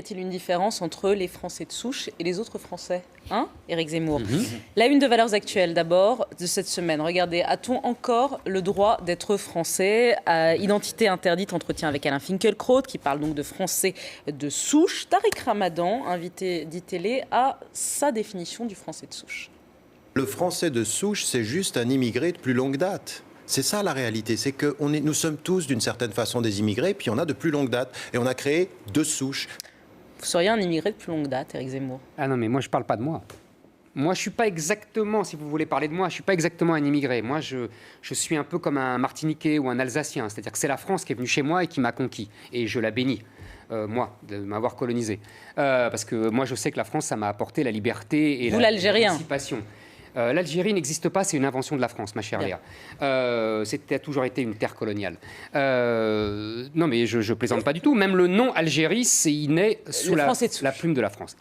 Y a-t-il une différence entre les Français de souche et les autres Français, hein, Éric Zemmour? La une de Valeurs Actuelles, d'abord, de cette semaine. Regardez, a-t-on encore le droit d'être français? Identité interdite, entretien avec Alain Finkielkraut, qui parle donc de Français de souche. Tariq Ramadan, invité d'ITélé, a sa définition du Français de souche. Le Français de souche, c'est juste un immigré de plus longue date. C'est ça la réalité, c'est que nous sommes tous d'une certaine façon des immigrés, puis on a de plus longue date, et on a créé deux souches. Vous seriez un immigré de plus longue date, Éric Zemmour? Ah non, mais moi, je ne parle pas de moi. Moi, je ne suis pas exactement, si vous voulez parler de moi, je ne suis pas exactement un immigré. Moi, je suis un peu comme un Martiniquais ou un Alsacien. C'est-à-dire que c'est la France qui est venue chez moi et qui m'a conquis. Et je la bénis, moi, de m'avoir colonisé. Parce que moi, je sais que la France, ça m'a apporté la liberté et l'émancipation. L'Algérie n'existe pas, c'est une invention de la France, ma chère Léa. C'était a toujours été une terre coloniale. Non, mais je plaisante pas du tout. Même le nom Algérie, il naît sous la plume de la France.